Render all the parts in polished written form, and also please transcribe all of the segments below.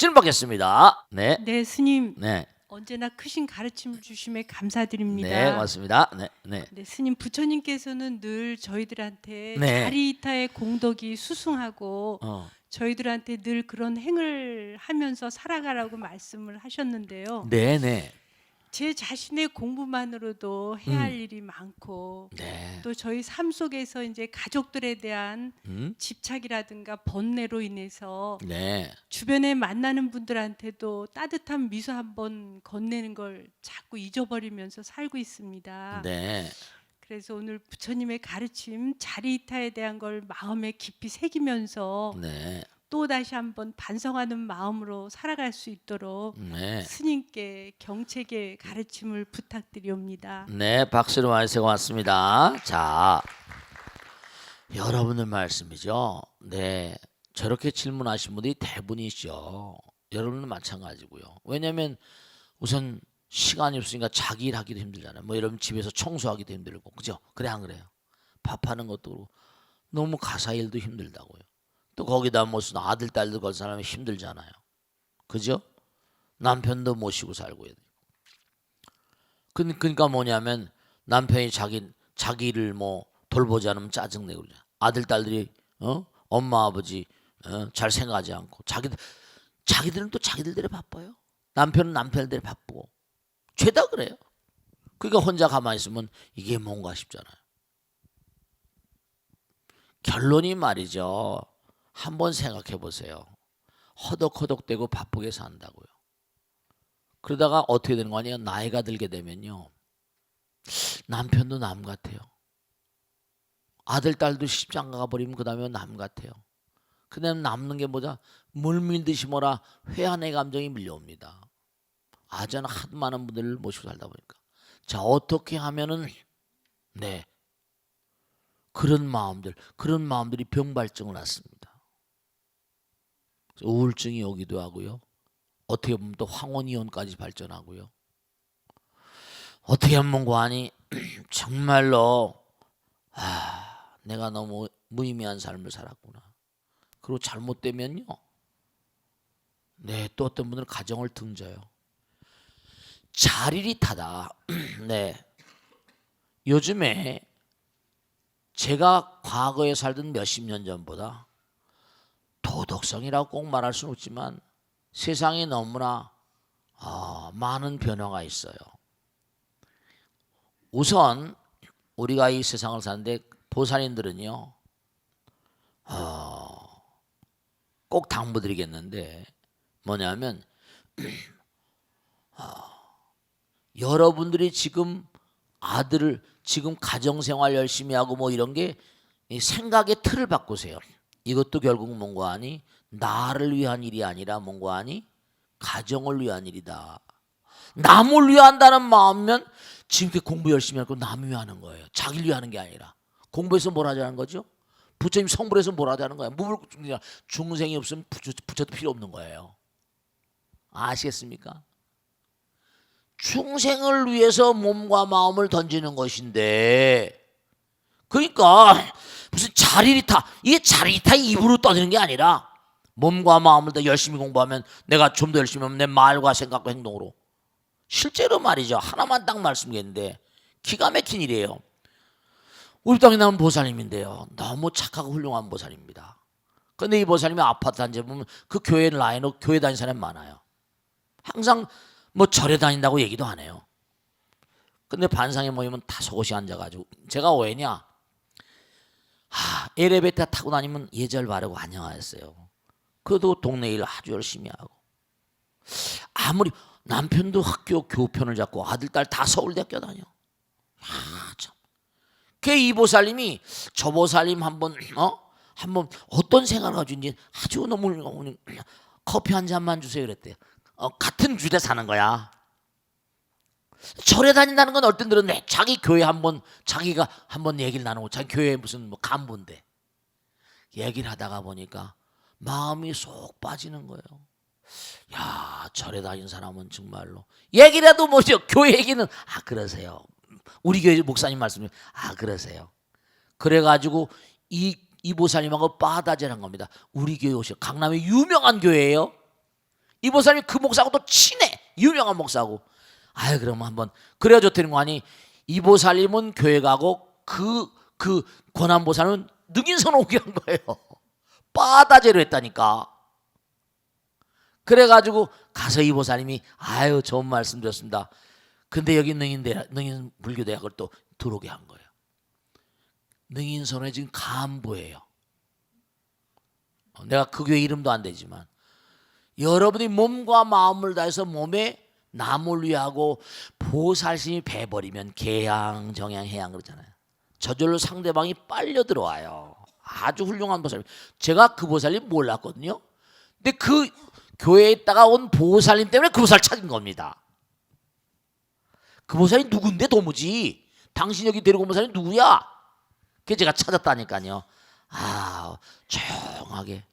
질문 받겠습니다. 네. 네, 스님. 네. 언제나 크신 가르침을 주심에 감사드립니다. 네, 고맙습니다. 네. 네. 네, 스님 부처님께서는 늘 저희들한테 네. 자리이타의 공덕이 수승하고 어. 저희들한테 늘 그런 행을 하면서 살아가라고 말씀을 하셨는데요. 네, 네. 제 자신의 공부만으로도 해야 할 일이 많고 네. 또 저희 삶 속에서 이제 가족들에 대한 집착이라든가 번뇌로 인해서 네. 주변에 만나는 분들한테도 따뜻한 미소 한번 건네는 걸 자꾸 잊어버리면서 살고 있습니다. 네. 그래서 오늘 부처님의 가르침 자리이타에 대한 걸 마음에 깊이 새기면서 네. 또 다시 한번 반성하는 마음으로 살아갈 수 있도록 네. 스님께 경책의 가르침을 부탁드리옵니다. 네, 박수로 말씀 고맙습니다. 자, 여러분들 말씀이죠. 네, 저렇게 질문하신 분들이 대부분이죠. 여러분은 마찬가지고요. 왜냐하면 우선 시간이 없으니까 자기 일 하기도 힘들잖아요. 뭐 여러분 집에서 청소하기도 힘들고, 그죠? 그래 안 그래요? 밥하는 것도 그렇고 너무 가사 일도 힘들다고요. 또 거기다 무슨 아들 딸도 걸 사람이 힘들잖아요. 그죠? 남편도 모시고 살고 해야 돼요. 그러니까 뭐냐면 남편이 자기를 뭐 돌보지 않으면 짜증내고 그러잖아. 아들 딸들이 엄마 아버지 잘 생각하지 않고 자기들은 또 자기들대로 바빠요. 남편은 남편대로 바쁘고 죄다 그래요. 그러니까 혼자 가만히 있으면 이게 뭔가 싶잖아요. 결론이 말이죠. 한번 생각해 보세요. 허덕허덕대고 바쁘게 산다고요. 그러다가 어떻게 되는 거 아니에요? 나이가 들게 되면요. 남편도 남 같아요. 아들, 딸도 시집장 가버리면 그 다음에 남 같아요. 그 다음에 남는 게 뭐다? 물 밀듯이 뭐라 회한의 감정이 밀려옵니다. 저는 하도 많은 분들을 모시고 살다 보니까. 자, 어떻게 하면은, 네. 그런 마음들이 병발증을 낳습니다. 우울증이 오기도 하고요. 어떻게 보면 또 황혼이혼까지 발전하고요. 어떻게 하면 고하니 정말로 내가 너무 무의미한 삶을 살았구나. 그리고 잘못되면요. 네, 또 어떤 분들은 가정을 등져요. 자리릿하다. 네. 요즘에 제가 과거에 살던 몇십 년 전보다 도덕성이라고 꼭 말할 수는 없지만 세상에 너무나 많은 변화가 있어요. 우선 우리가 이 세상을 사는데 보살님들은요 꼭 당부드리겠는데 뭐냐면 여러분들이 지금 지금 가정생활 열심히 하고 뭐 이런 게 생각의 틀을 바꾸세요. 이것도 결국 뭔가 하니 나를 위한 일이 아니라 뭔가 하니 가정을 위한 일이다. 남을 위한다는 마음면 지금 이렇게 공부 열심히 하고 남을 위하는 거예요. 자기를 위하는 게 아니라. 공부해서 뭘 하자는 거죠? 부처님 성불해서 뭘 하자는 거예요? 중생이 없으면 부처도 필요 없는 거예요. 아시겠습니까? 중생을 위해서 몸과 마음을 던지는 것인데 그러니까 무슨 자리리타 이게 자리리타 입으로 떠드는 게 아니라 몸과 마음을 더 열심히 공부하면 내가 좀 더 열심히 하면 내 말과 생각과 행동으로 실제로 말이죠. 하나만 딱 말씀드리는데 기가 막힌 일이에요. 우리 땅에 나온 보살님인데요. 너무 착하고 훌륭한 보살입니다. 그런데 이 보살님이 아파트 단지에 보면 그 교회 라인으로 교회 다니는 사람이 많아요. 항상 뭐 절에 다닌다고 얘기도 안 해요. 근데 반상에 모이면 다 속옷이 앉아가지고 제가 왜냐? 엘리베이터 타고 다니면 예절 바르고 안녕하셨어요. 그래도 동네 일 아주 열심히 하고 아무리 남편도 학교 교편을 잡고 아들 딸 다 서울대학교 다녀. 참. 그 이 보살님이 저 보살님 한번 어떤 생각을 가지고 있는지 아주 너무 커피 한 잔만 주세요 그랬대요. 같은 주대 사는 거야. 절에 다닌다는 건 어떤 들은 자기 교회 자기가 한번 얘기를 나누고 자기 교회 무슨 뭐 간부인데 얘기를 하다가 보니까 마음이 쏙 빠지는 거예요. 야, 절에 다닌 사람은 정말로 얘기라도 뭐죠? 교회 얘기는 그러세요. 우리 교회 목사님 말씀이 그러세요. 그래가지고 이 보살님하고 빠다제란 겁니다. 우리 교회 오셔. 강남의 유명한 교회예요. 이 보살님이 그 목사하고도 친해. 유명한 목사고. 아유 그러면 한번 그래야 좋다는 거 아니. 이 보살님은 교회 가고 그 권한 보살은 능인선 오게 한 거예요. 빠다제로 했다니까. 그래가지고 가서 이 보살님이 아유 좋은 말씀 드렸습니다. 근데 여기 능인 불교대학을 또 들어오게 한 거예요. 능인선에 지금 간부예요. 내가 그 교회 이름도 안 되지만 여러분이 몸과 마음을 다해서 몸에 남을 위하고 보살심이 배버리면 개양, 정양, 해양 그러잖아요. 저절로 상대방이 빨려 들어와요. 아주 훌륭한 보살님. 제가 그 보살님 몰랐거든요. 근데 그 교회에 있다가 온 보살님 때문에 그 보살 찾은 겁니다. 그 보살이 누군데 도무지 당신 여기 데리고 온 보살이 누구야? 그게 제가 찾았다니까요. 아 조용하게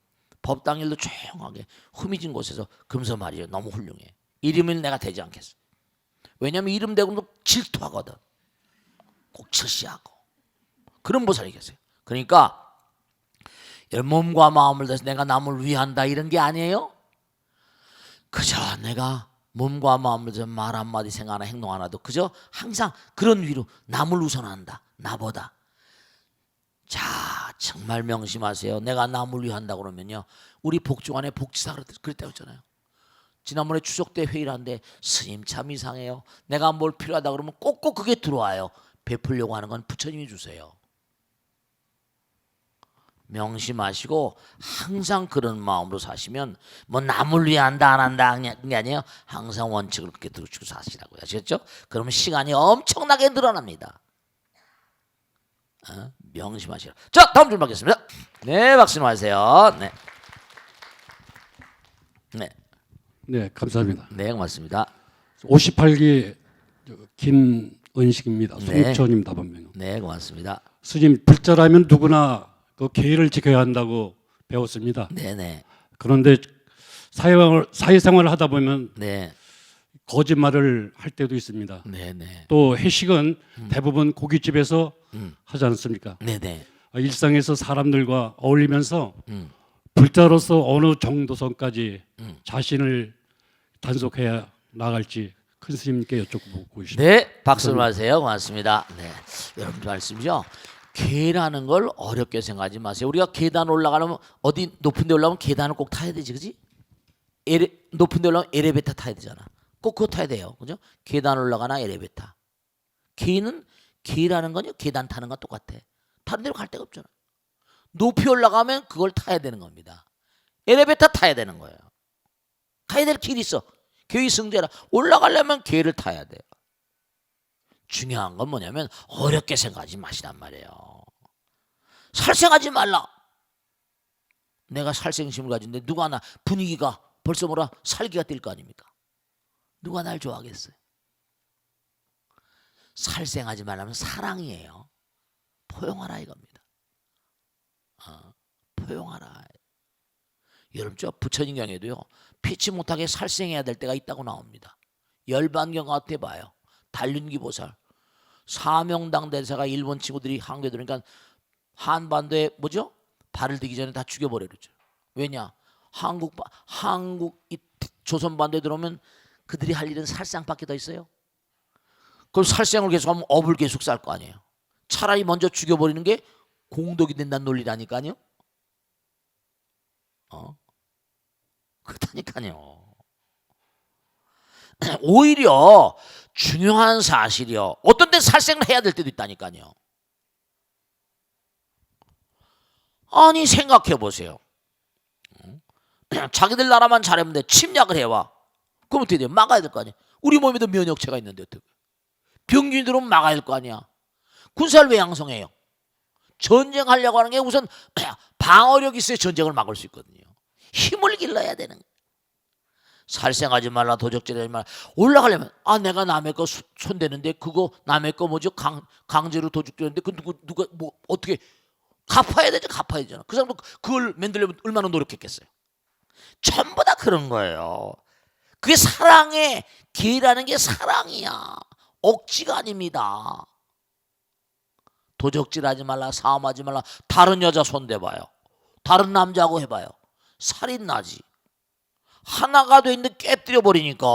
법당 일도 조용하게 흠이진 곳에서 금서 말이에요. 너무 훌륭해. 이름을 내가 대지 않겠어. 왜냐하면 이름 대고도 질투하거든. 꼭 질시하고 그런 보살이 계세요. 그러니까 몸과 마음을 다해서 내가 남을 위한다 이런 게 아니에요. 그저 내가 몸과 마음을 다해서 말 한마디 생각 하나 행동 하나도 그저 항상 그런 위로 남을 우선한다. 나보다. 자 정말 명심하세요. 내가 남을 위한다 그러면요. 우리 복중안에 복지사 그랬다고 했잖아요. 지난번에 추석 때 회의를 하는데 스님 참 이상해요. 내가 뭘 필요하다 그러면 꼭꼭 그게 들어와요. 베풀려고 하는 건 부처님이 주세요. 명심하시고 항상 그런 마음으로 사시면 뭐 남을 위한다 안 한다 하는 게 아니에요. 항상 원칙을 그렇게 들으시고 사시라고요. 아시겠죠? 그러면 시간이 엄청나게 늘어납니다. 명심하시라. 자 다음 줄 받겠습니다. 네 박수 하세요. 네. 네. 네, 감사합니다. 네 고맙습니다. 58기 김은식입니다. 네. 송초님 답변명. 네 고맙습니다. 스님, 불자라면 누구나 그 계율을 지켜야 한다고 배웠습니다. 네네. 그런데 사회생활을 하다 보면 네. 거짓말을 할 때도 있습니다. 네네. 또 회식은 대부분 고깃집에서 하지 않습니까? 네네. 일상에서 사람들과 어울리면서 음. 불자로서 어느 정도 선까지 자신을 단속해야 나갈지 큰 스님께 여쭤보고 싶습니다. 네, 박수를 하세요. 고맙습니다. 네, 여러분 말씀이죠. 계라는 걸 어렵게 생각하지 마세요. 우리가 계단 올라가려면 어디 높은 데 올라가면 계단을 꼭 타야 되지, 그지? 높은 데 올라가면 엘리베이터 타야 되잖아. 꼭 그거 타야 돼요, 그죠? 계단 올라가나 엘리베이터. 계라는 건요, 계단 타는 건 똑같아. 다른 데로 갈 데가 없잖아. 높이 올라가면 그걸 타야 되는 겁니다. 엘리베이터 타야 되는 거예요. 가야 될 길이 있어. 교회 승자라 올라가려면 계를 타야 돼요. 중요한 건 뭐냐면 어렵게 생각하지 마시란 말이에요. 살생하지 말라. 내가 살생심을 가진데 누가 나 분위기가 벌써 뭐라 살기가 뛸 거 아닙니까? 누가 날 좋아하겠어요? 살생하지 말라면 사랑이에요. 포용하라 이겁니다. 포용하라. 여러분 저 부처님 경에도요 피치 못하게 살생해야 될 때가 있다고 나옵니다. 열반경 같아 봐요. 달륜기 보살 사명당 대사가 일본 친구들이 한국에 들어오니까 한반도에 뭐죠? 발을 들기 전에 다 죽여버려 그러죠. 왜냐? 한국 조선 반도에 들어오면 그들이 할 일은 살상밖에 더 있어요. 그럼 살생을 계속하면 업을 계속 쌀 거 아니에요. 차라리 먼저 죽여버리는 게 공덕이 된다는 논리라니까요. 그렇다니까요. 오히려 중요한 사실이요. 어떤 때 살생을 해야 될 때도 있다니까요. 아니 생각해 보세요. 자기들 나라만 잘하면 돼. 침략을 해와. 그럼 어떻게 돼요? 막아야 될 거 아니야. 우리 몸에도 면역체가 있는데 어떻게? 병균이 들어오면 막아야 될 거 아니야. 군사를 왜 양성해요? 전쟁하려고 하는 게 우선 방어력이 있어야 전쟁을 막을 수 있거든요. 힘을 길러야 되는 거예요. 살생하지 말라, 도적질하지 말라. 올라가려면 내가 남의 거 손대는데 그거 남의 거 뭐죠? 강제로 도둑질하는데 그 누가 뭐 어떻게 갚아야 되죠? 갚아야 되잖아. 그 사람도 그걸 만들려면 얼마나 노력했겠어요. 전부 다 그런 거예요. 그게 사랑의 계라는 게 사랑이야. 억지가 아닙니다. 도적질하지 말라, 싸움하지 말라. 다른 여자 손대봐요. 다른 남자하고 해봐요. 살인 나지. 하나가 돼 있는데 깨뜨려 버리니까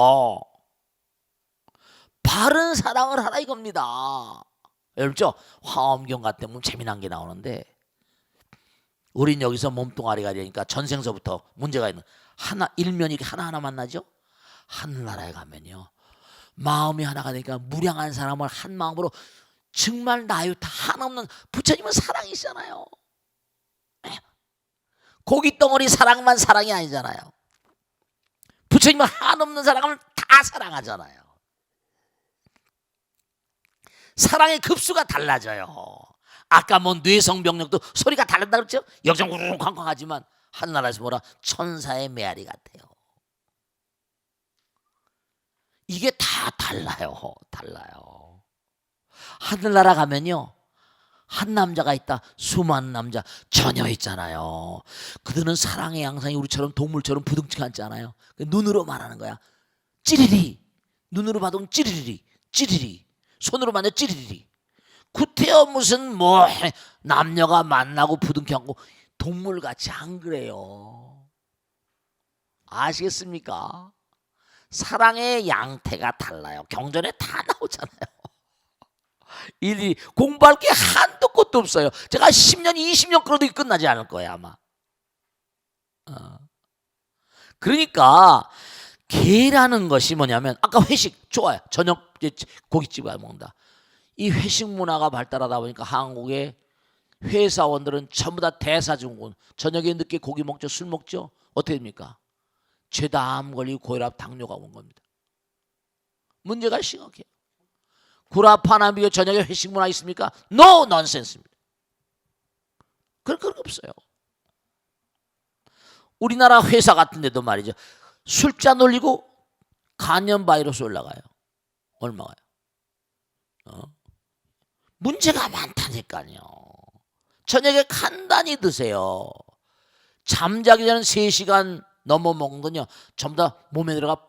바른 사랑을 하라 이겁니다. 여러분죠? 화엄경 같은 면 재미난 게 나오는데 우린 여기서 몸뚱아리가 되니까 전생서부터 문제가 있는 하나 일면이 하나하나 만나죠. 하늘나라에 가면요 마음이 하나가 되니까 무량한 사람을 한 마음으로 정말 나유타 한없는 부처님은 사랑이시잖아요. 고기 덩어리 사랑만 사랑이 아니잖아요. 부처님은 한없는 사랑을 다 사랑하잖아요. 사랑의 급수가 달라져요. 아까 뭐 뇌성병력도 소리가 다른다 그랬죠? 역정 쾅쾅하지만 하늘나라에서 뭐라 천사의 메아리 같아요. 이게 다 달라요. 달라요. 하늘나라 가면요 한 남자가 있다 수많은 남자 전혀 있잖아요. 그들은 사랑의 양상이 우리처럼 동물처럼 부둥치 않지 않아요. 눈으로 말하는 거야. 찌리리. 눈으로 봐도 찌리리 찌리리. 손으로 만져 찌리리. 구태여 무슨 뭐 남녀가 만나고 부둥켜 안고 동물같이 안 그래요. 아시겠습니까? 사랑의 양태가 달라요. 경전에 다 나오잖아요. 일일이 공부할 게 한도 끝도 없어요. 제가 10년 20년 끌어도 끝나지 않을 거예요 아마. 그러니까 개라는 것이 뭐냐면 아까 회식 좋아요. 저녁 고깃집 가 먹는다. 이 회식 문화가 발달하다 보니까 한국의 회사원들은 전부 다 대사증후군. 저녁에 늦게 고기 먹죠. 술 먹죠. 어떻게 됩니까? 죄다암 걸리고 고혈압 당뇨가 온 겁니다. 문제가 심각해요. 구라파나 저녁에 회식 문화 있습니까? No nonsense입니다. 그런 거 없어요. 우리나라 회사 같은 데도 말이죠. 술잔 올리고 간염 바이러스 올라가요. 얼마가요? 문제가 많다니까요. 저녁에 간단히 드세요. 잠자기 전에 3시간 넘어 먹은 건요 전부 다 몸에 들어가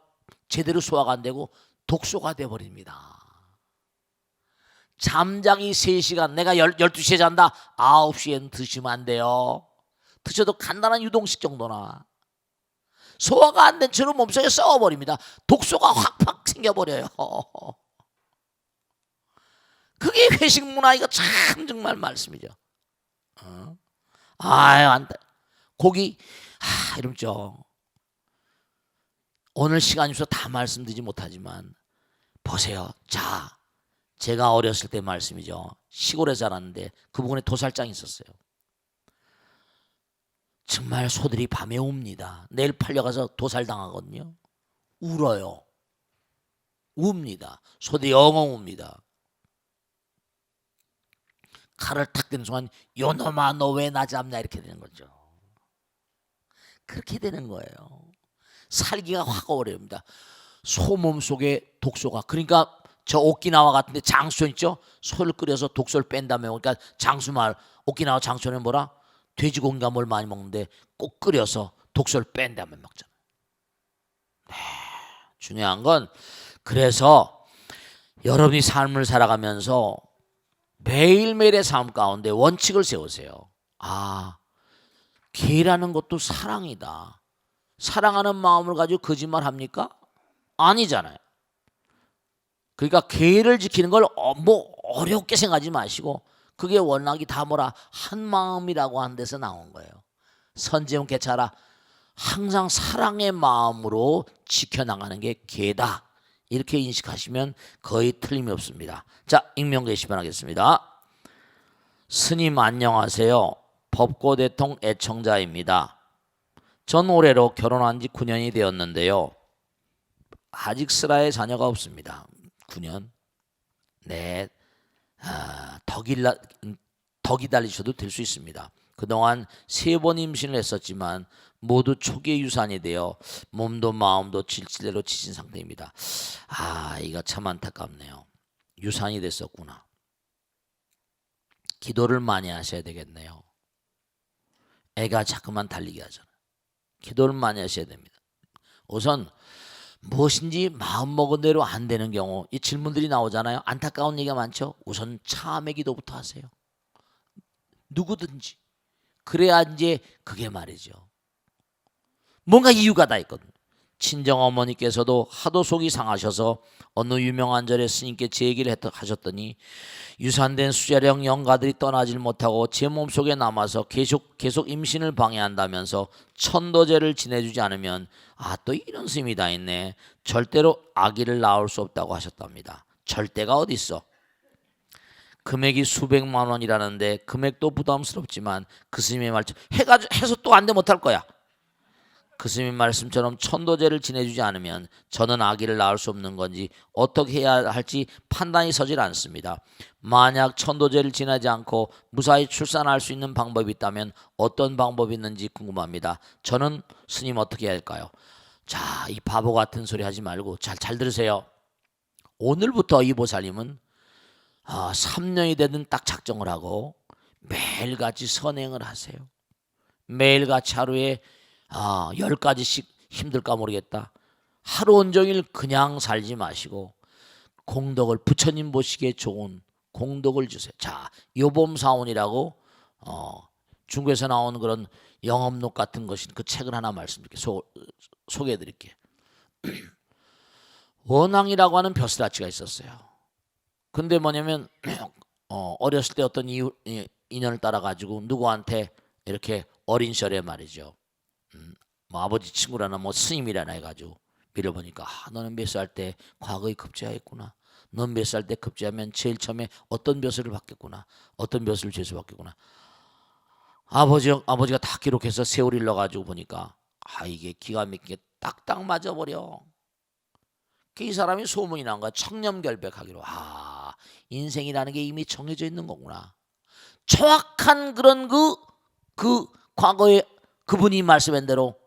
제대로 소화가 안 되고 독소가 돼버립니다. 잠자기 3시간 내가 12시에 잔다 9시에는 드시면 안 돼요. 드셔도 간단한 유동식 정도나. 소화가 안 된 채로 몸속에 썩어버립니다. 독소가 확 생겨버려요. 그게 회식 문화. 이거 참 정말 말씀이죠. 아유 안 돼. 고기 이러죠. 오늘 시간이 없어서 다 말씀드리지 못하지만 보세요. 자, 제가 어렸을 때 말씀이죠. 시골에 자랐는데 그 부근에 도살장이 있었어요. 정말 소들이 밤에 옵니다. 내일 팔려가서 도살당하거든요. 울어요. 웁니다. 소들이 엉엉 웁니다. 칼을 탁 드는 순간 요놈아 너 왜 나 잡냐 이렇게 되는 거죠. 그렇게 되는 거예요. 살기가 확 어려웁니다. 소 몸속에 독소가. 그러니까 저 오키나와 같은데 장수촌 있죠. 소를 끓여서 독소를 뺀다며. 그러니까 장수말 오키나와 장수촌은 뭐라? 돼지고기가 뭘 많이 먹는데 꼭 끓여서 독소를 뺀다며 먹잖아요. 중요한 건 그래서 여러분이 삶을 살아가면서 매일매일의 삶 가운데 원칙을 세우세요. 개라는 것도 사랑이다. 사랑하는 마음을 가지고 거짓말 합니까? 아니잖아요. 그러니까 개를 지키는 걸 뭐 어렵게 생각하지 마시고 그게 원락이 다 뭐라 한 마음이라고 하는 데서 나온 거예요. 선지형 개차라 항상 사랑의 마음으로 지켜나가는 게 개다. 이렇게 인식하시면 거의 틀림이 없습니다. 자, 익명 게시판 하겠습니다. 스님 안녕하세요. 법고대통 애청자입니다. 전 올해로 결혼한 지 9년이 되었는데요. 아직 슬아의 자녀가 없습니다. 9년. 네, 더 기다리셔도 될 수 있습니다. 그동안 3번 임신을 했었지만 모두 초기의 유산이 되어 몸도 마음도 질질대로 지친 상태입니다. 이거 참 안타깝네요. 유산이 됐었구나. 기도를 많이 하셔야 되겠네요. 애가 자꾸만 달리게 하잖아요. 기도를 많이 하셔야 됩니다. 우선 무엇인지 마음먹은 대로 안 되는 경우 이 질문들이 나오잖아요. 안타까운 얘기가 많죠. 우선 참의 기도부터 하세요. 누구든지. 그래야 이제 그게 말이죠. 뭔가 이유가 다 있거든요. 친정어머니께서도 하도 속이 상하셔서 어느 유명한 절에 스님께 제 얘기를 하셨더니 유산된 수자령 영가들이 떠나질 못하고 제 몸속에 남아서 계속 임신을 방해한다면서 천도제를 지내주지 않으면 또 이런 스님이 다 있네. 절대로 아기를 낳을 수 없다고 하셨답니다. 절대가 어디 있어? 금액이 수백만 원이라는데 금액도 부담스럽지만 그 스님의 말처럼 해서 또 안 돼 못할 거야. 그 스님 말씀처럼 천도제를 지내주지 않으면 저는 아기를 낳을 수 없는 건지 어떻게 해야 할지 판단이 서질 않습니다. 만약 천도제를 지내지 않고 무사히 출산할 수 있는 방법이 있다면 어떤 방법이 있는지 궁금합니다. 저는 스님 어떻게 해야 할까요? 자, 이 바보 같은 소리 하지 말고 잘 들으세요. 오늘부터 이 보살님은 3년이 되든 딱 작정을 하고 매일같이 선행을 하세요. 매일같이 하루에 10가지씩 힘들까 모르겠다. 하루 온종일 그냥 살지 마시고 공덕을 부처님 보시기에 좋은 공덕을 주세요. 자, 요범사원이라고 중국에서 나오는 그런 영업록 같은 것인 그 책을 하나 말씀드릴게요. 소개해 드릴게요. 원왕이라고 하는 벼슬아치가 있었어요. 근데 뭐냐면 어렸을 때 어떤 인연을 따라 가지고 누구한테 이렇게 어린 시절에 말이죠. 뭐 아버지 친구라나 뭐 스님이라나 해가지고 밀어보니까 너는 몇 살 때 과거에 급제하였구나. 넌 몇 살 때 급제하면 제일 처음에 어떤 벼슬을 받겠구나. 어떤 벼슬을 제수받겠구나. 아버지가 다 기록해서 세월을 일러가지고 보니까 이게 기가 막히게 딱딱 맞아버려. 이 사람이 소문이 난 거야. 청렴결백하기로. 인생이라는 게 이미 정해져 있는 거구나. 정확한 그런 그 과거에 그분이 말씀한 대로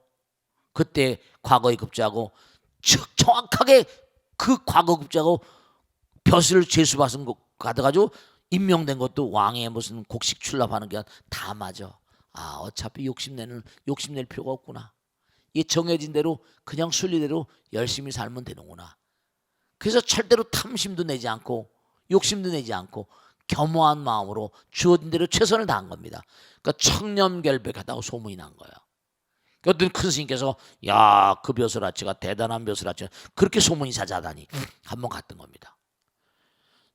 그때 과거에 급제하고 정확하게 그 과거 급제하고 벼슬을 제수받은 거 가져가지고 임명된 것도 왕의 무슨 곡식 출납하는 게 다 맞아. 어차피 욕심낼 필요가 없구나. 이게 정해진 대로 그냥 순리대로 열심히 살면 되는구나. 그래서 절대로 탐심도 내지 않고 욕심도 내지 않고 겸허한 마음으로 주어진 대로 최선을 다한 겁니다. 그러니까 청렴결백하다고 소문이 난 거예요. 어떤 큰 스님께서 그 벼슬아치가 대단한 벼슬아치 그렇게 소문이 자자하다니 한번 갔던 겁니다.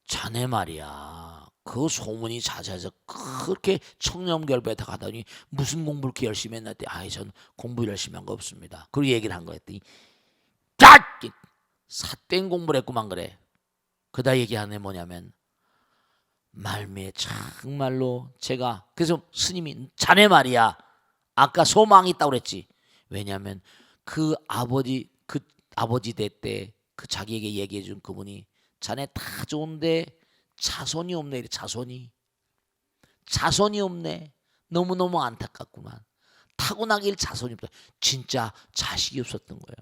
자네 말이야 그 소문이 자자해서 그렇게 청렴결백하다 가더니 무슨 공부를 이렇게 열심히 했나 했더니 전 공부 열심히 한 거 없습니다. 그리고 얘기를 한 거였더니 삿된 공부를 했구만 그래. 그다 얘기하는 게 뭐냐면 말미에 정말로 제가 그래서 스님이 자네 말이야 아까 소망이 있다고 그랬지. 왜냐하면 그 아버지 대 때 그 자기에게 얘기해 준 그분이 자네 다 좋은데 자손이 없네. 자손이 없네. 너무너무 안타깝구만. 타고나길 자손이 없다. 진짜 자식이 없었던 거예요.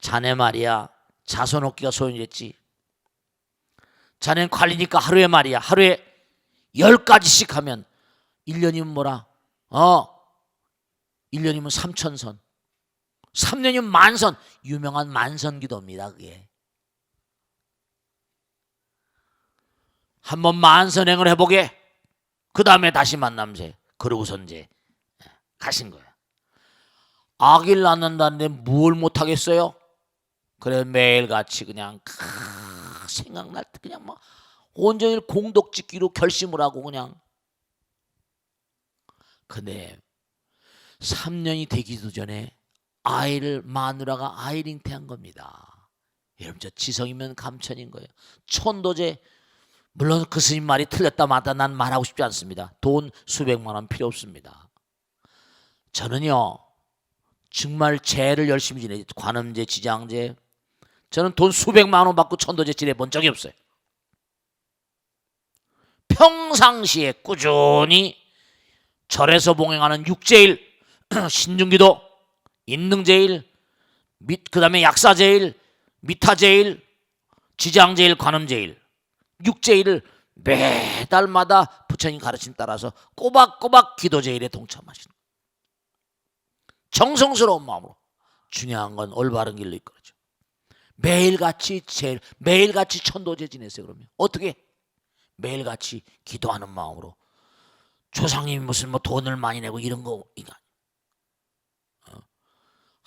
자네 말이야 자손 얻기가 소용이랬지. 자네는 관리니까 하루에 10가지씩 하면 1년이면 뭐라? 1년이면 3,000선 3년이면 만선. 유명한 만선기도입니다. 그게 한번 만선행을 해보게. 그 다음에 다시 만남세. 그러고선 이제 가신 거예요. 아기를 낳는다는데 뭘 못하겠어요? 그래 매일같이 그냥 생각날 때 그냥 막 온종일 공덕 짓기로 결심을 하고 그냥. 근데 3년이 되기도 전에 마누라가 아이를 잉태한 겁니다. 여러분 저 지성이면 감천인 거예요. 천도제 물론 그 스님 말이 틀렸다 맞다 난 말하고 싶지 않습니다. 돈 수백만 원 필요 없습니다. 저는요 정말 제를 열심히 지내지. 관음제, 지장제. 저는 돈 수백만 원 받고 천도제 지내본 적이 없어요. 평상시에 꾸준히 절에서 봉행하는 육제일, 신중기도, 인능제일, 그 다음에 약사제일, 미타제일, 지장제일, 관음제일, 육제일을 매달마다 부처님 가르침 따라서 꼬박꼬박 기도제일에 동참하시는 정성스러운 마음으로. 중요한 건 올바른 길로 이끌어죠. 매일같이 천도제 지내세요. 그러면 어떻게? 매일같이 기도하는 마음으로. 조상님이 무슨 돈을 많이 내고 이런 거 이거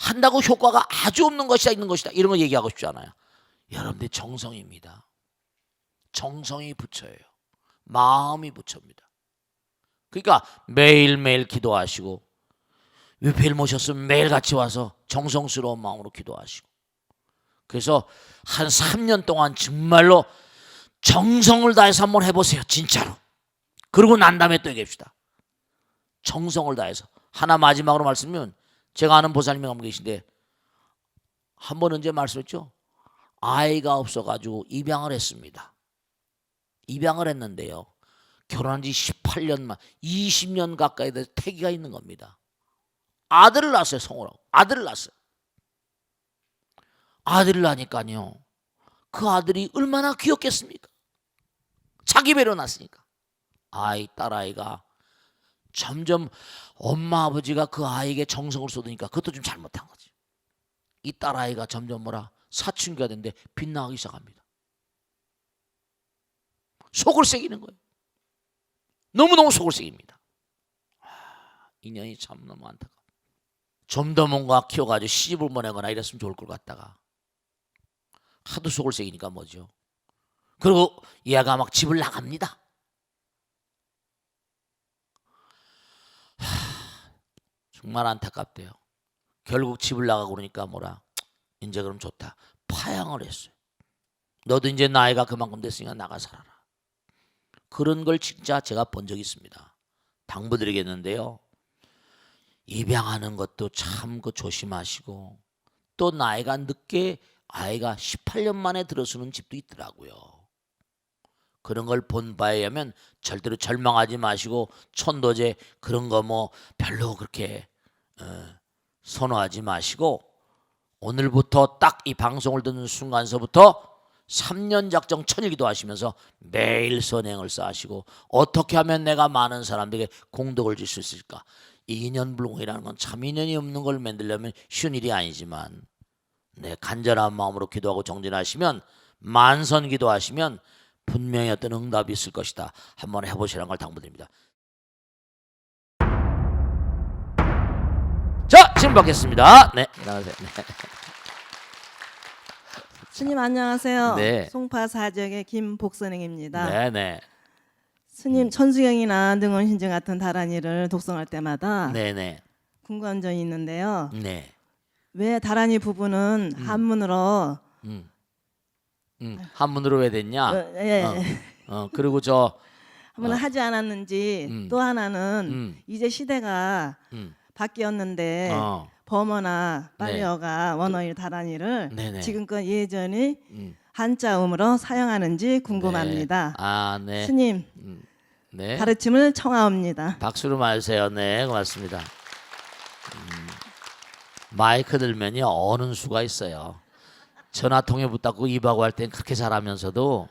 한다고 효과가 아주 없는 것이다, 있는 것이다, 이런 거 얘기하고 싶지 않아요. 여러분들 정성입니다. 정성이 부처예요. 마음이 부처입니다. 그러니까 매일매일 기도하시고, 위패를 모셨으면 매일 같이 와서 정성스러운 마음으로 기도하시고, 그래서 한 3년 동안 정말로 정성을 다해서 한번 해보세요. 진짜로. 그러고 난 다음에 또 얘기합시다. 정성을 다해서. 하나 마지막으로 말씀드리면, 제가 아는 보살님이 한 분 계신데 한 번 언제 말씀했죠? 아이가 없어가지고 입양을 했습니다. 입양을 했는데요, 결혼한 지 18년 만 20년 가까이 돼서 태기가 있는 겁니다. 아들을 낳았어요. 성우라고. 아들을 낳았어요. 아들을 낳으니까요, 그 아들이 얼마나 귀엽겠습니까? 자기 배로 낳았으니까. 딸아이가 점점 엄마 아버지가 그 아이에게 정성을 쏟으니까 그것도 좀 잘못한 거지. 이 딸아이가 점점 사춘기가 됐는데 빗나가기 시작합니다. 속을 새기는 거예요. 너무너무 속을 새깁니다. 인연이 참 너무 안타까워. 좀 더 뭔가 키워가지고 시집을 보내거나 이랬으면 좋을 것 같다가 하도 속을 새기니까 뭐죠. 그리고 얘가 막 집을 나갑니다. 정말 안타깝대요. 결국 집을 나가고 그러니까 이제 그럼 좋다, 파양을 했어요. 너도 이제 나이가 그만큼 됐으니까 나가 살아라. 그런 걸 진짜 제가 본 적이 있습니다. 당부드리겠는데요, 입양하는 것도 참 조심하시고, 또 나이가 늦게 아이가 18년 만에 들어서는 집도 있더라고요. 그런 걸 본 바에 의하면 절대로 절망하지 마시고, 천도제 그런 거 별로 그렇게 선호하지 마시고, 오늘부터 딱 이 방송을 듣는 순간서부터 3년 작정 천일기도 하시면서 매일 선행을 쌓으시고, 어떻게 하면 내가 많은 사람들에게 공덕을 줄 수 있을까. 이 인연불공이라는 건 참 인연이 없는 걸 만들려면 쉬운 일이 아니지만, 간절한 마음으로 기도하고 정진하시면, 만선 기도하시면 분명히 어떤 응답이 있을 것이다. 한번 해보시라는 걸 당부드립니다. 자, 지금 받겠습니다. 네, 나가세요. 네. 스님 안녕하세요. 네. 송파 사적의 김복선행입니다. 네네. 스님 천수경이나 능원신증 같은 다란이를 독송할 때마다 네네. 궁금한 점이 있는데요. 네. 왜 다란이 부부는 한문으로 한문으로 왜 됐냐? 예, 그리고 한문을 하지 않았는지, 또 하나는 이제 시대가 바뀌었는데 범어나 빨리어가 원어의 다란이를 네네. 지금껏 예전에 한자음으로 사용하는지 궁금합니다. 네. 네. 스님 네. 가르침을 청하옵니다. 박수로 맞으세요. 네, 고맙습니다. 마이크 들면요, 어는 수가 있어요. 전화통에 붙잡고 입하고 할 땐 그렇게 잘하면서도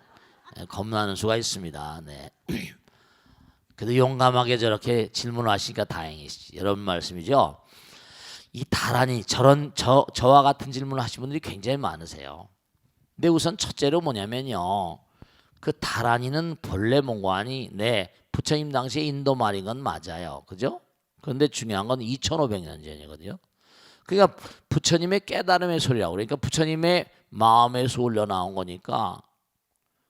겁나는 수가 있습니다. 네. 그래도 용감하게 저렇게 질문을 하시니까 다행이시. 여러분 말씀이죠. 이 다란이 저와 같은 질문을 하신 분들이 굉장히 많으세요. 근데 우선 첫째로 뭐냐면요, 그 다란이는 본래 몽관이 부처님 당시에 인도 말인 건 맞아요. 그죠? 그런데 중요한 건 2500년 전이거든요. 그러니까 부처님의 깨달음의 소리라고, 그러니까 부처님의 마음에서 흘러나온 거니까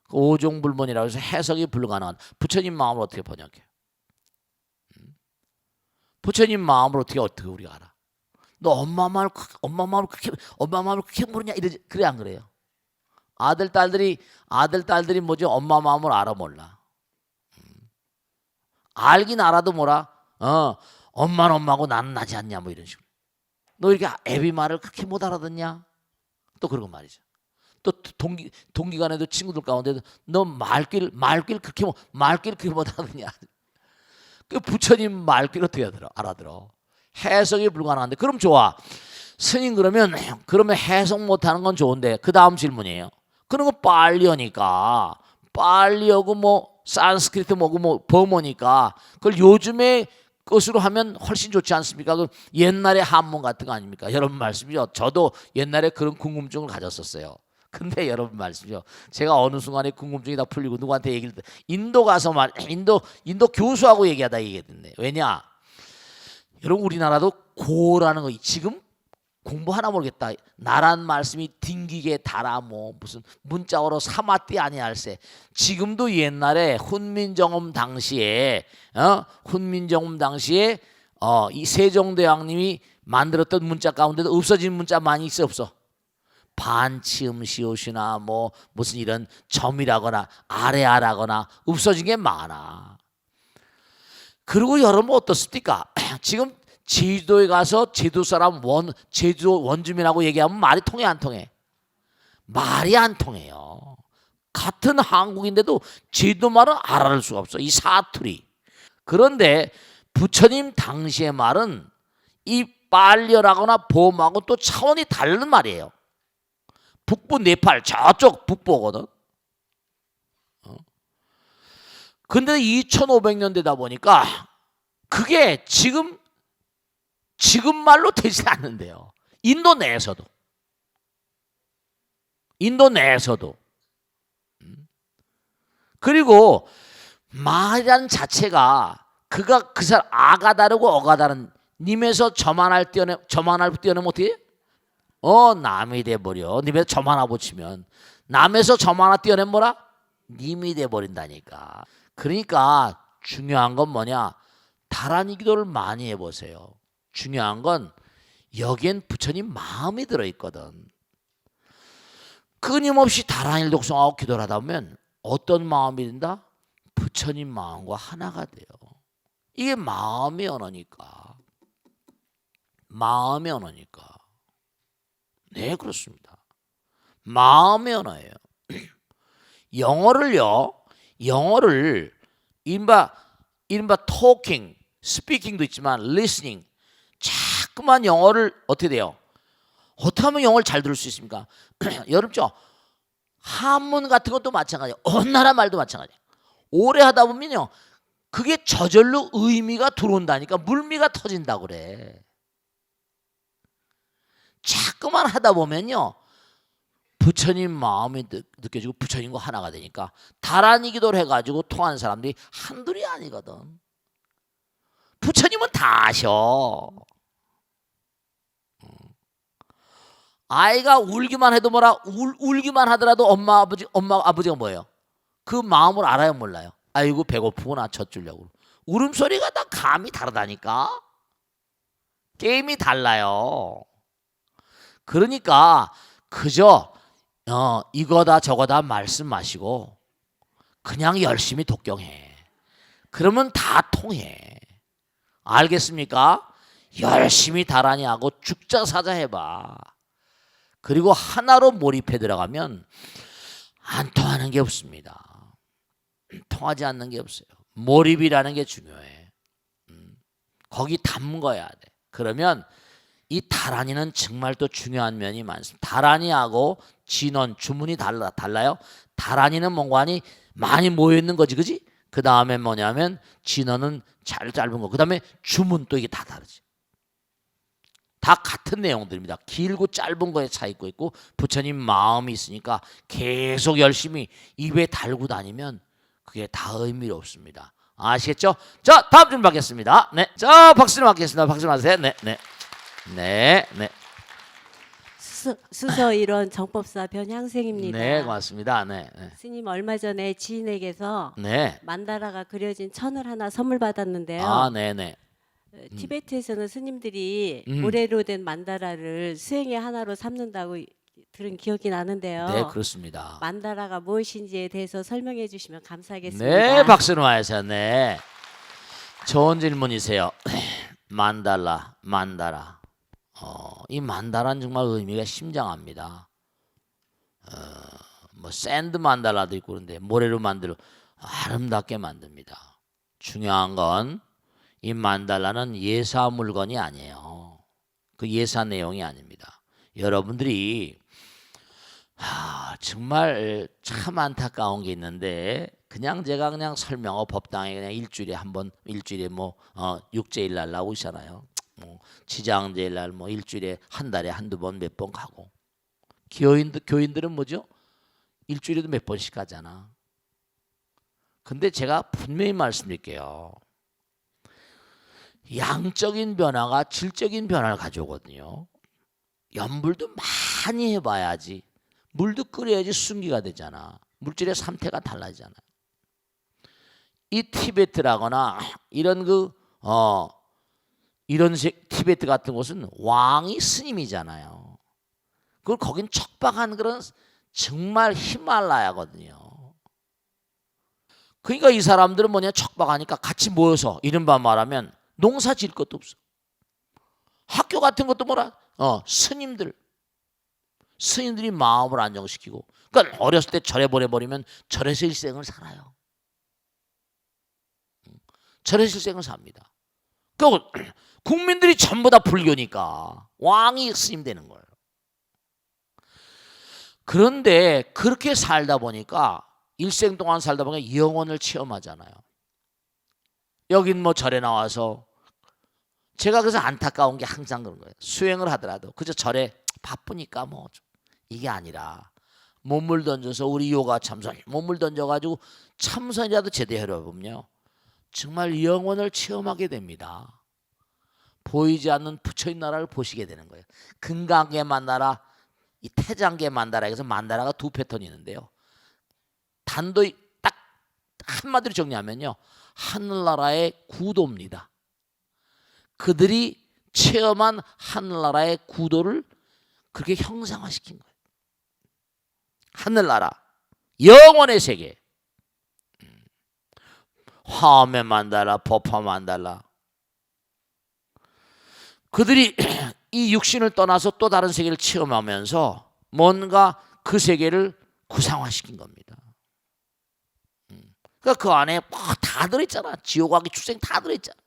그 오종불문이라고 해서 해석이 불가능한, 부처님 마음을 어떻게 번역해요? 부처님 마음을 어떻게 우리가 알아? 너 엄마 마음을 그렇게 모르냐? 이러지. 그래 안 그래요? 아들 딸들이 뭐지? 엄마 마음을 알아 몰라? 알긴 알아도 엄마는 엄마고 나는 나지 않냐, 뭐 이런 식으로. 너 이렇게 애비 말을 그렇게 못 알아듣냐? 또 그런 말이죠. 또 동기간에도 친구들 가운데도 너 말귀를 그렇게 못 알아듣냐? 그 부처님 말귀를 어떻게 알아들어? 해석이 불가능한데. 그럼 좋아. 스님 그러면 해석 못하는 건 좋은데 그 다음 질문이에요. 그런 거 빨리어니까, 빨리어고 산스크리트 뭐고 범어니까 그걸 요즘에 것으로 하면 훨씬 좋지 않습니까? 그 옛날에 한문 같은 거 아닙니까? 여러분 말씀이죠. 저도 옛날에 그런 궁금증을 가졌었어요. 근데 여러분 말씀이죠. 제가 어느 순간에 궁금증이 다 풀리고 누구한테 얘기를 인도 가서 인도 교수하고 얘기하다 얘기했는데, 왜냐? 여러분 우리나라도 고라는 거 지금 공부 하나 모르겠다. 나란 말씀이 딩기게 달아 뭐 무슨 문자어로 사마띠 아니할세. 지금도 옛날에 훈민정음 당시에 이 세종대왕님이 만들었던 문자 가운데도 없어진 문자 많이 있어 없어? 반치음 시옷이나 뭐 무슨 이런 점이라거나 아래아라거나 없어진 게 많아. 그리고 여러분 어떻습니까? 지금 제주도에 가서 제주 사람 제주 원주민하고 얘기하면 말이 통해 안 통해? 말이 안 통해요. 같은 한국인데도 제주도 말은 알아들 수가 없어. 이 사투리. 그런데 부처님 당시의 말은 이 빨려라거나 봄하고 또 차원이 다른 말이에요. 북부 네팔 저쪽 북부거든. 근데 2500년 되다 보니까 그게 지금 말로 되지 않는데요. 인도 내에서도. 그리고 말이란 자체가 그 사람 아가 다르고 어가 다른 님에서 점 하나 띄어내면 어떻게 해? 남이 돼버려. 님에서 점 하나 붙이면 남에서 점 하나 띄어내면 뭐라? 님이 돼버린다니까. 그러니까 중요한 건 뭐냐? 다란이 기도를 많이 해보세요. 중요한 건 여기엔 부처님 마음이 들어있거든. 끊임없이 다란이를 독송하고 기도를 하다 보면 어떤 마음이 든다? 부처님 마음과 하나가 돼요. 이게 마음의 언어니까. 네, 그렇습니다. 마음의 언어예요. 영어를 이른바 토킹, 스피킹도 있지만 리스닝, 자꾸만 영어를 어떻게 돼요? 어떻게 하면 영어를 잘 들을 수 있습니까? 여러분 한문 같은 것도 마찬가지예요. 어느 나라 말도 마찬가지예요. 오래 하다 보면요, 그게 저절로 의미가 들어온다니까. 물미가 터진다고 그래. 자꾸만 하다 보면요, 부처님 마음이 느껴지고 부처님과 하나가 되니까 다란이 기도를 해가지고 통한 사람들이 한둘이 아니거든. 부처님은 다 아셔. 아이가 울기만 해도 울기만 하더라도 엄마 아버지가 뭐예요? 그 마음을 알아요 몰라요? 아이고 배고프구나 젖주려고. 울음소리가 다 감이 다르다니까. 게임이 달라요. 그러니까 그저 이거다 저거다 말씀 마시고 그냥 열심히 독경해. 그러면 다 통해. 알겠습니까? 열심히 다란이 하고 죽자사자 해봐. 그리고 하나로 몰입해 들어가면 안 통하는 게 없습니다. 통하지 않는 게 없어요. 몰입이라는 게 중요해. 거기 담궈야 돼. 그러면 이 다란이는 정말 또 중요한 면이 많습니다. 다란이하고 진원, 주문이 달라요. 다란이는 뭔가니 많이 모여 있는 거지, 그지? 그 다음에 뭐냐면 진원은 짧은 거. 그 다음에 주문 또 이게 다 다르지. 다 같은 내용들입니다. 길고 짧은 거에 차이가 있고 부처님 마음이 있으니까 계속 열심히 입에 달고 다니면 그게 다 의미가 없습니다. 아시겠죠? 자, 다음 좀 받겠습니다. 네, 자 박수를 받겠습니다. 박수 맞으세요. 네. 수서 이론 정법사 변향생입니다. 네, 고맙습니다. 네. 스님 얼마 전에 지인에게서 네. 만다라가 그려진 천을 하나 선물 받았는데요. 아, 네네. 티베트에서는 스님들이 모래로 된 만다라를 수행의 하나로 삼는다고 들은 기억이 나는데요. 네, 그렇습니다. 만다라가 무엇인지에 대해서 설명해 주시면 감사하겠습니다. 네, 박수를 와야죠. 네. 좋은 질문이세요. 만다라. 이 만다라는 정말 의미가 심장합니다. 뭐 샌드 만다라도 있고 그런데 모래로 아름답게 만듭니다. 중요한 건 이 만달라는 예사 물건이 아니에요. 그 예사 내용이 아닙니다. 여러분들이 정말 참 안타까운 게 있는데 제가 그냥 설명하고 법당에 그냥 일주일에 뭐 육제일 날 나오시잖아요. 뭐 지장제일 날 뭐 일주일에 한 달에 한두 번 몇 번 가고 교인들은 뭐죠? 일주일에도 몇 번씩 가잖아. 근데 제가 분명히 말씀드릴게요. 양적인 변화가 질적인 변화를 가져오거든요. 연불도 많이 해봐야지. 물도 끓여야지 순기가 되잖아. 물질의 상태가 달라지잖아. 이 티베트라거나 이런 티베트 같은 곳은 왕이 스님이잖아요. 그걸 거긴 척박한 그런 정말 히말라야거든요. 그러니까 이 사람들은 뭐냐, 척박하니까 같이 모여서 이른바 말하면 농사 지을 것도 없어. 학교 같은 것도 뭐라 스님들이 마음을 안정시키고, 그러니까 어렸을 때 절에 보내버리면 절에서 일생을 살아요. 절에서 일생을 삽니다. 그 국민들이 전부 다 불교니까 왕이 스님 되는 거예요. 그런데 그렇게 살다 보니까 일생 동안 살다 보니까 영혼을 체험하잖아요. 여긴 뭐 절에 나와서 제가 그래서 안타까운 게 항상 그런 거예요. 수행을 하더라도 그저 절에 바쁘니까 뭐 이게 아니라 몸을 던져서 우리 요가 참선 몸을 던져가지고 참선이라도 제대로 해보면요 정말 영혼을 체험하게 됩니다. 보이지 않는 부처인 나라를 보시게 되는 거예요. 금강계 만나라, 이 태장계 만다라 해서 만다라가 두 패턴이 있는데요. 단도히 딱 한마디로 정리하면요, 하늘나라의 구도입니다. 그들이 체험한 하늘나라의 구도를 그렇게 형상화시킨 거예요. 하늘나라, 영원의 세계. 화엄의 만달라, 법화 만달라. 그들이 이 육신을 떠나서 또 다른 세계를 체험하면서 뭔가 그 세계를 구상화시킨 겁니다. 그러니까 그 안에 다 들어있잖아. 지옥하기 축생 다 들어있잖아.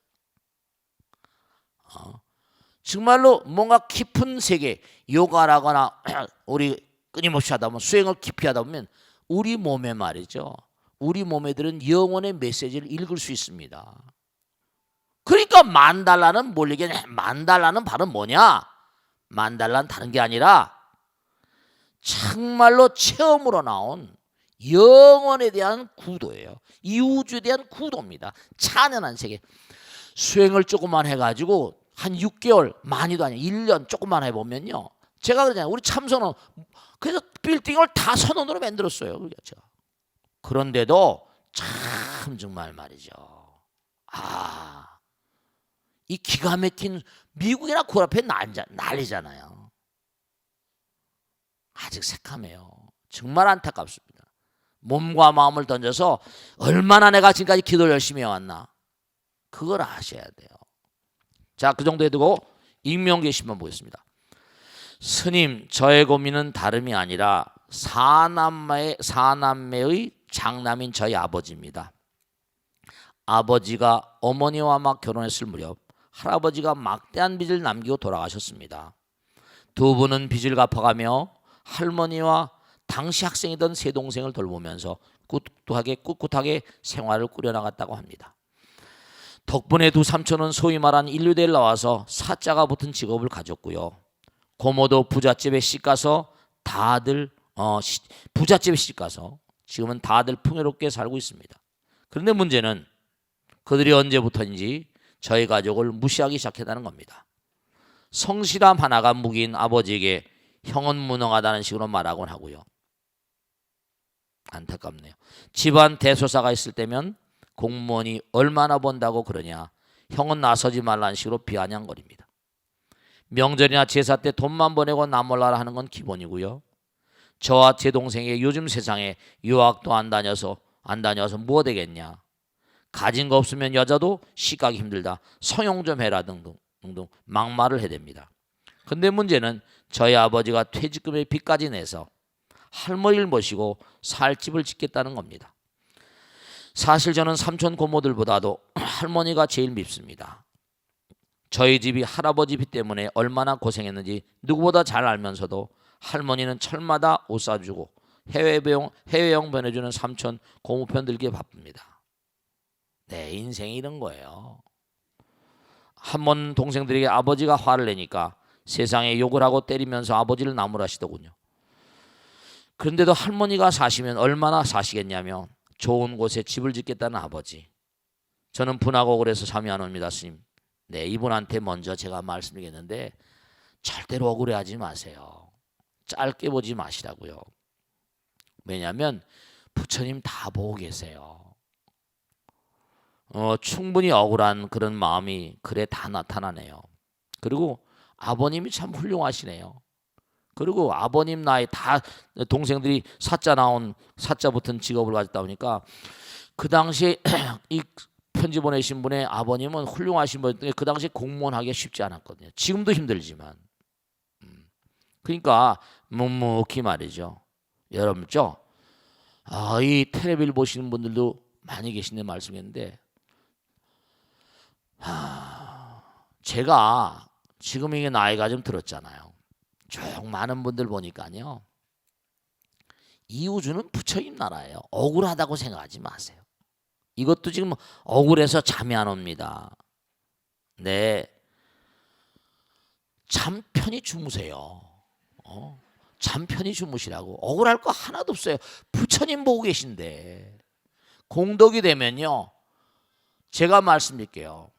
정말로 뭔가 깊은 세계, 요가라거나 우리 끊임없이 하다 보면 수행을 깊이 하다 보면 우리 몸에 말이죠. 우리 몸에 들은 영혼의 메시지를 읽을 수 있습니다. 그러니까 만달라는 뭘 얘기하냐? 만달라는 바로 뭐냐? 만달라는 다른 게 아니라 정말로 체험으로 나온 영혼에 대한 구도예요. 이 우주에 대한 구도입니다. 찬연한 세계. 수행을 조금만 해가지고 한 6개월, 많이도 아니야 1년 조금만 해보면요. 제가 그러잖아요. 우리 참선은 그래서 빌딩을 다 선원으로 만들었어요. 그렇죠? 그런데도 참 정말 말이죠. 이 기가 막힌 미국이나 그 앞에 난리잖아요. 아직 새카매요. 정말 안타깝습니다. 몸과 마음을 던져서 얼마나 내가 지금까지 기도를 열심히 해왔나. 그걸 아셔야 돼요. 자, 그 정도에 두고 익명계시만 보겠습니다. 스님, 저의 고민은 다름이 아니라 사남매의 장남인 저희 아버지입니다. 아버지가 어머니와 막 결혼했을 무렵 할아버지가 막대한 빚을 남기고 돌아가셨습니다. 두 분은 빚을 갚아가며 할머니와 당시 학생이던 세 동생을 돌보면서 꿋꿋하게 생활을 꾸려나갔다고 합니다. 덕분에 두 삼촌은 소위 말하는 인류대를 나와서 사자가 붙은 직업을 가졌고요. 고모도 부잣집에 시집가서 지금은 다들 풍요롭게 살고 있습니다. 그런데 문제는 그들이 언제부터인지 저희 가족을 무시하기 시작했다는 겁니다. 성실함 하나가 무기인 아버지에게 형은 무능하다는 식으로 말하곤 하고요. 안타깝네요. 집안 대소사가 있을 때면 공무원이 얼마나 번다고 그러냐, 형은 나서지 말라는 식으로 비아냥거립니다. 명절이나 제사 때 돈만 보내고 나 몰라라 하는 건 기본이고요. 저와 제 동생이 요즘 세상에 유학도 안 다녀서 뭐 되겠냐, 가진 거 없으면 여자도 시가기 힘들다, 성형 좀 해라 등등 막말을 해댑니다. 근데 문제는 저희 아버지가 퇴직금의 빚까지 내서 할머니를 모시고 살 집을 짓겠다는 겁니다. 사실 저는 삼촌 고모들보다도 할머니가 제일 밉습니다. 저희 집이 할아버지 빚 때문에 얼마나 고생했는지 누구보다 잘 알면서도 할머니는 철마다 옷 사주고 해외여행 보내주는 삼촌 고모 편 들기에 바쁩니다. 내 인생이 이런 거예요. 한 번 동생들에게 아버지가 화를 내니까 세상에 욕을 하고 때리면서 아버지를 나무라시더군요. 그런데도 할머니가 사시면 얼마나 사시겠냐며 좋은 곳에 집을 짓겠다는 아버지. 저는 분하고 그래서 잠이 안 옵니다, 스님. 네, 이분한테 먼저 제가 말씀드리겠는데 절대로 억울해하지 마세요. 짧게 보지 마시라고요. 왜냐하면 부처님 다 보고 계세요. 충분히 억울한 그런 마음이 글에 다 나타나네요. 그리고 아버님이 참 훌륭하시네요. 그리고 아버님 나이 다 동생들이 사자 붙은 직업을 가졌다 보니까 그 당시에 이 편지 보내신 분의 아버님은 훌륭하신 분인데 그 당시에 공무원 하기가 쉽지 않았거든요. 지금도 힘들지만. 그러니까 묵묵히 말이죠. 여러분죠. 이 텔레비를 보시는 분들도 많이 계신데 말씀했는데 제가 지금 이게 나이가 좀 들었잖아요. 쭉 많은 분들 보니까요. 이 우주는 부처님 나라예요. 억울하다고 생각하지 마세요. 이것도 지금 억울해서 잠이 안 옵니다. 네, 잠 편히 주무세요. 잠 편히 주무시라고. 억울할 거 하나도 없어요. 부처님 보고 계신데. 공덕이 되면요. 제가 말씀드릴게요.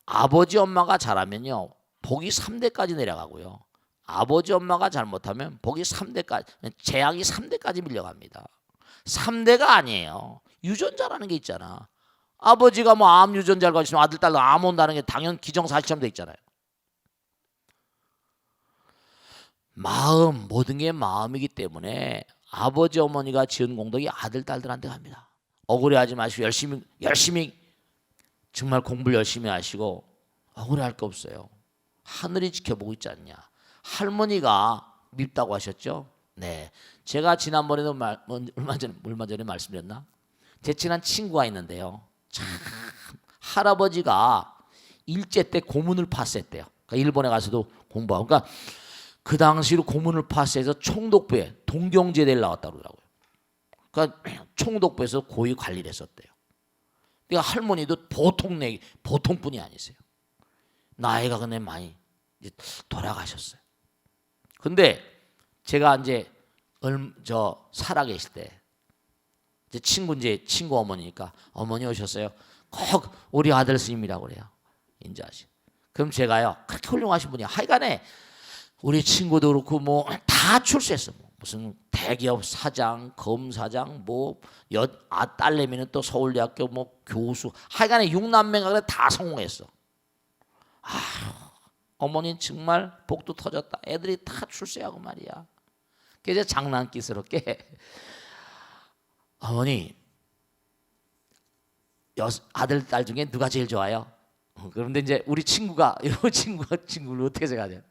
아버지 엄마가 잘하면요. 복이 3대까지 내려가고요. 아버지 엄마가 잘못하면 복이 3대까지, 재앙이 3대까지 밀려갑니다. 3대가 아니에요. 유전자라는 게 있잖아. 아버지가 뭐 암 유전자를 가지고 아들 딸도 암 온다는 게 당연 기정사실처럼 돼 있잖아요. 마음, 모든 게 마음이기 때문에 아버지 어머니가 지은 공덕이 아들 딸들한테 갑니다. 억울해하지 마시고 열심히 정말 공부를 열심히 하시고 억울해할 거 없어요. 하늘이 지켜보고 있지 않냐. 할머니가 밉다고 하셨죠? 네, 제가 지난번에도 얼마 전에 말씀드렸나? 제 친한 친구가 있는데요. 참 할아버지가 일제 때 고문을 파스했대요. 그러니까 일본에 가서도 공부하고. 그러니까 그 당시로 고문을 파스해서 총독부에 동경제대를 나왔다고 그러더라고요. 그러니까 총독부에서 고위 관리를 했었대요. 그러니까 할머니도 보통분이 아니세요. 나이가 근데 많이 이제 돌아가셨어요. 근데 제가 이제 살아계실 때 친구 어머니니까 어머니 오셨어요. 꼭 우리 아들 스님이라고 그래요. 인자하시. 그럼 제가요, 그렇게 훌륭하신 분이야. 하여간에 우리 친구도 그렇고 뭐 다 출세했어. 무슨 대기업 사장, 검사장, 딸내미는 또 서울대학교 교수. 하여간에 6남매가 그래 다 성공했어. 어머니는 정말 복도 터졌다. 애들이 다 출세하고 말이야. 그래서 장난기스럽게 어머니 아들 딸 중에 누가 제일 좋아요? 그런데 이제 우리 친구를 어떻게 생각하냐?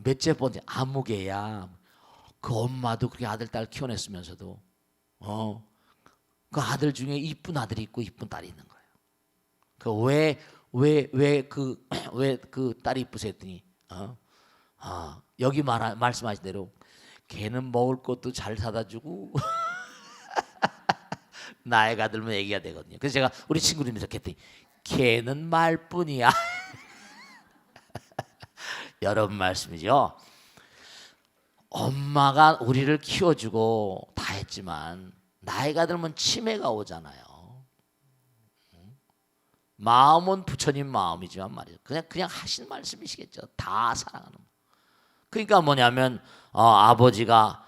몇째 번째 아무개야. 그 엄마도 그렇게 아들 딸 키워냈으면서도 그 아들 중에 이쁜 아들이 있고 이쁜 딸이 있는 거예요. 왜 그 딸이 이쁘세요 했더니 여기 말씀하신 대로 걔는 먹을 것도 잘 사다 주고 나이가 들면 애기가 되거든요. 그래서 제가 우리 친구들이 이렇게 했더니 걔는 말뿐이야. 여러분 말씀이죠. 엄마가 우리를 키워주고 다 했지만 나이가 들면 치매가 오잖아요. 마음은 부처님 마음이지만 말이죠. 그냥 하신 말씀이시겠죠. 다 사랑하는. 그러니까 뭐냐면 아버지가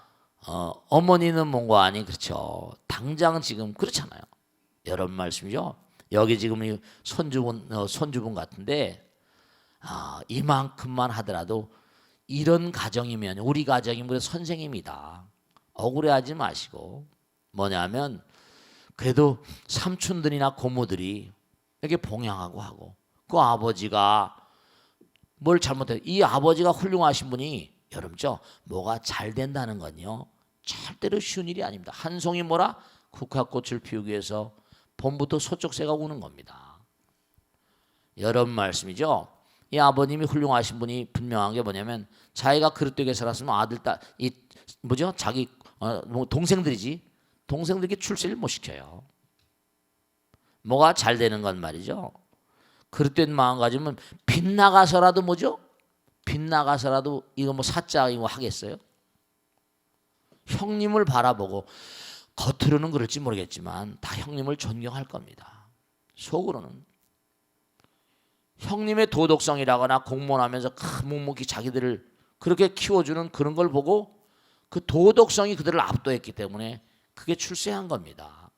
어머니는 뭔가 아니 그렇죠. 당장 지금 그렇잖아요. 여러분 말씀이죠. 여기 지금 이 손주분 같은데 이만큼만 하더라도 이런 가정이면 우리 가정이면 선생님이다. 억울해하지 마시고 뭐냐면 그래도 삼촌들이나 고모들이 이렇게 봉양하고 하고 그 아버지가 뭘 잘못해 이 아버지가 훌륭하신 분이 여러분죠 뭐가 잘 된다는 건요 절대로 쉬운 일이 아닙니다. 한 송이 뭐라 국화꽃을 피우기 위해서 봄부터 소쩍새가 우는 겁니다. 여러분 말씀이죠. 이 아버님이 훌륭하신 분이 분명한 게 뭐냐면 자기가 그릇되게 살았으면 아들 딸 자기 동생들이지 동생들에게 출세를 못 시켜요. 뭐가 잘 되는 건 말이죠. 그릇된 마음 가지면 빗나가서라도 빗나가서라도 이거 사자 이거 하겠어요? 형님을 바라보고 겉으로는 그럴지 모르겠지만 다 형님을 존경할 겁니다. 속으로는 형님의 도덕성이라거나 공무원하면서 묵묵히 자기들을 그렇게 키워주는 그런 걸 보고 그 도덕성이 그들을 압도했기 때문에 그게 출세한 겁니다.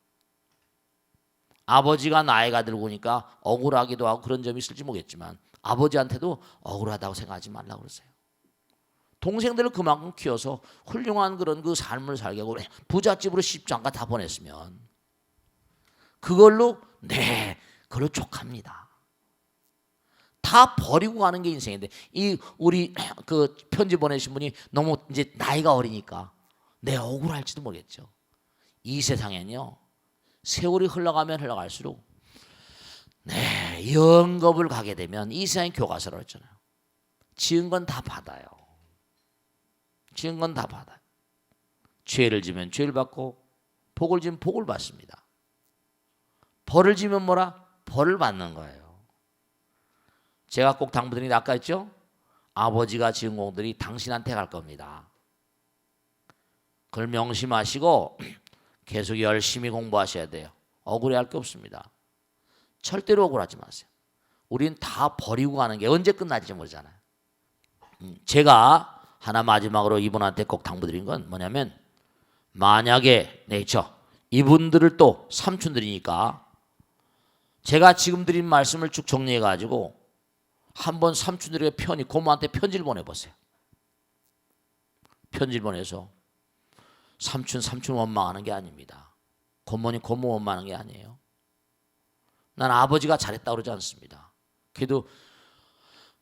아버지가 나이가 들고니까 억울하기도 하고 그런 점이 있을지 모르겠지만 아버지한테도 억울하다고 생각하지 말라고 그러세요. 동생들을 그만큼 키워서 훌륭한 그런 그 삶을 살게 하고 부잣집으로 십장가 다 보냈으면 그걸로 그걸로 족합니다. 다 버리고 가는 게 인생인데 이 우리 그 편지 보내신 분이 너무 이제 나이가 어리니까 억울할지도 모르겠죠. 이 세상엔요 세월이 흘러가면 흘러갈수록 영겁을 가게 되면 이 세상이 교과서로잖아요. 지은 건 다 받아요. 지은 건 다 받아요. 죄를 지면 죄를 받고 복을 지면 복을 받습니다. 벌을 지면 뭐라? 벌을 받는 거예요. 제가 꼭 당부드린 게 아까 했죠? 아버지가 지은 공들이 당신한테 갈 겁니다. 그걸 명심하시고 계속 열심히 공부하셔야 돼요. 억울해할 게 없습니다. 절대로 억울하지 마세요. 우린 다 버리고 가는 게 언제 끝날지 모르잖아요. 제가 하나 마지막으로 이분한테 꼭 당부드린 건 뭐냐면 만약에 이분들을 또 삼촌들이니까 제가 지금 드린 말씀을 쭉 정리해 가지고 한번 삼촌들에게 고모한테 편지를 보내보세요. 편지를 보내서 삼촌 원망하는 게 아닙니다. 고모님 고모 원망하는 게 아니에요. 난 아버지가 잘했다고 그러지 않습니다. 그래도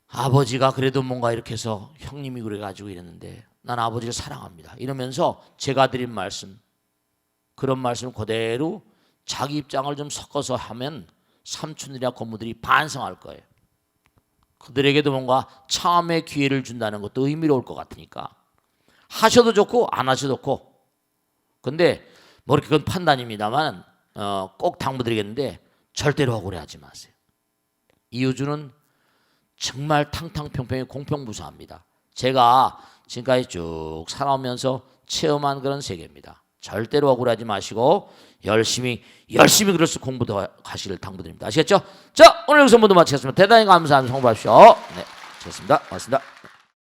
아버지가 그래도 뭔가 이렇게 해서 형님이 그래가지고 이랬는데 난 아버지를 사랑합니다. 이러면서 제가 드린 말씀 그런 말씀을 그대로 자기 입장을 좀 섞어서 하면 삼촌들이나 고모들이 반성할 거예요. 그들에게도 뭔가 참의 기회를 준다는 것도 의미로울 것 같으니까 하셔도 좋고 안 하셔도 좋고 근데 뭐 이렇게 그건 판단입니다만 꼭 당부드리겠는데 절대로 억울해하지 마세요. 이우주는 정말 탕탕평평히 공평무사합니다. 제가 지금까지 쭉 살아오면서 체험한 그런 세계입니다. 절대로 억울하지 마시고 열심히 그럴수 공부도 하시길 당부드립니다. 아시겠죠? 자, 오늘 여기서 모두 마치겠습니다. 대단히 감사한 성부하십시오. 네, 좋습니다. 고맙습니다.